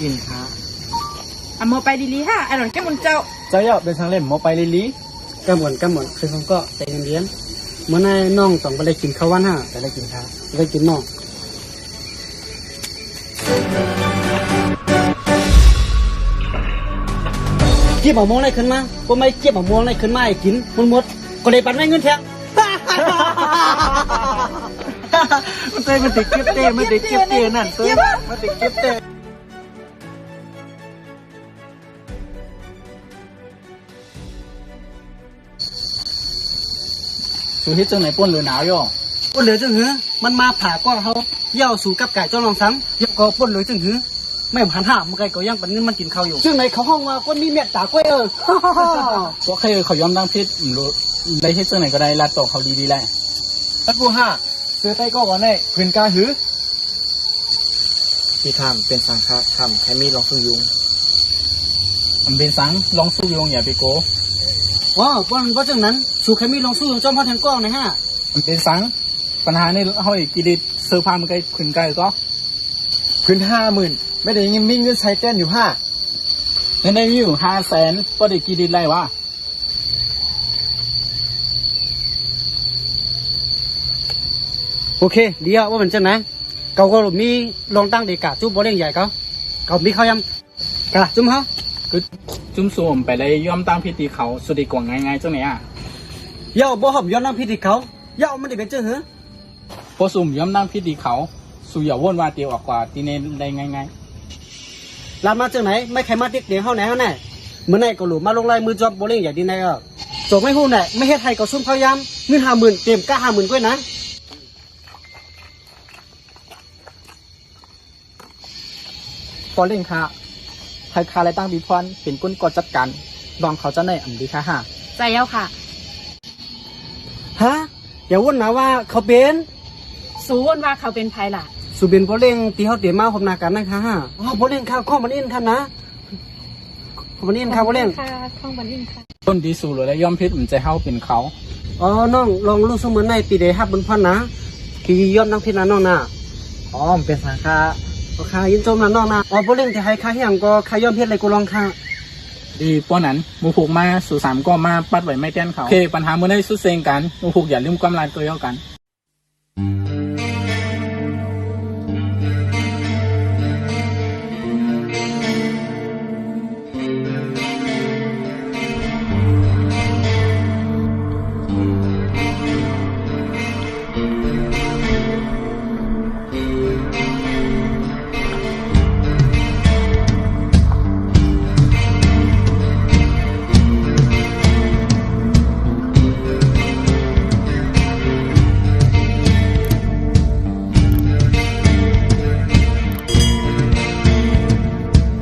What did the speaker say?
อินค่ะอ่ะโมไปดีๆฮะไอ้หล่อนแก้มุนเจ้าเจ้าอยากเป็นทางเล่มโมไปลิลีกำหมดคือเขาก็ใจเย็นๆเมื่อในน้องต้องไปได้กินข้าววันฮะไปได้กินข้าวไปได้กินน้องเก็บมะม่วงอะไรขึ้นมาก็ไม่เก็บมะม่วงอะไรขึ้นมาให้กินมันหมดก็เลยปันไม่เงินแท้มันติดเก็บเต้มันติดเก็บเต้นั่นตัวมันติดเก็บเต้สูฮิตจังไหนป้นหรือหนาวย่อป้นเหลือจังหือมันมาผ่าก้อนเขาเย่าสู่กับไก่เจ้าลองซ้ำยังก็ป้นเหลือจังหือไม่ผ่านห้ามันไก่ก็ยังปันเงินมันกินข้าวอยู่จังไหนเขาห้องว่าก้นมีเม็ดตากล้วยพวกเขายอมตั้งพิษรู้ได้ฮิตจังไหนก็ได้ลาโตเขาดีๆแหละท่านผู้ห้าเสือใต้ก็ก่อนได้พื้นกาหือที่ทำเป็นสังฆะทำแค่มีลองพึ่งยุงมันเป็นสังลองสู้ยงอย่าไปโกว้าวว่าจังนั้นสู่แค่มีลองสู้จอมพ่อแทนกล้องนะฮะมันเป็นสังปัญหาในเขาอีกกี่ดิเสื้อผ้ามันใกล้พื้นใกล้ก็พื้น50,000ไม่ได้ยังมีเงินใช้เต้นอยู่ในได้อยู่500,000ก็ได้กี่ดิไรวะโอเคดีอะว่ามันจังไหนเขาก็มีลองตั้งเด็กกะจุ๊บบอลเล่งใหญ่เขามีเขายำกะจุ๊มเขาคือจุ่มสวมไปเลยย่อมตั้งพิธีเขาสุดดีกว่าง่ายๆจังไหนอ่ะย่าบ่หอมย้อนน้ำพิธีเขาย่ามันได้เป็นเจ้าเหรอพอสุ่มย่อมตั้งพิธีเขาสู่อย่าว่นว่าเตียวออกกว่าตีเนได้ง่ายๆลามาจังไหนไม่ใครมาเด็กเดี๋ยวเขาไหนเขาแน่เมื่อไหร่ก็หลุมมาลงลายมือจอบบอลเล่งใหญ่ดีไหนจบไม่หู้ไหนไม่เฮ็ดไทยก็ซุ่มเขายำเงิน50,000เต็มกะ50,000ก้อยนะพอเล่งค่ะไทยคาและตั้งบีพรเป็นก้นกอจัดการลองเขาจะในอันดีค่ะฮะใจเย้าค่ะฮะอย่าว่นนะว่าเขาเป็นสู้วนว่าเขาเป็นไพล่ะสุบินบอลเล่งตีเขาเตี๋ยมาผมนากันนะคะฮะบอลเล่งข้าวข้อมันอินท่านนะข้อมันอินข้าวบอลเล่งค่ะข้องมันอินค่ะต้นดีสู่เลยและย่อมพิษมันจะเข้าเป็นเขาอ๋อน้องลองลูกสมุนในตีเดฮับบนพันนะกี่ย้อนน้ำพิษนะน้องนะอ๋อเป็นสังฆะข้ายินจมนะน้องนะอ๋อบอลเล่งที่ให้ข้าเฮียงก็ข้าย้อนพิษอะไรกูลองข้าดีป้อนนั้นมูผูกมาสู่3ก็มาปัดไหวไม่แต้นเขาโอเคปัญหาเมื่อได้สุดเซงกันมูผูกอย่าลืมความลายตัวเยากัน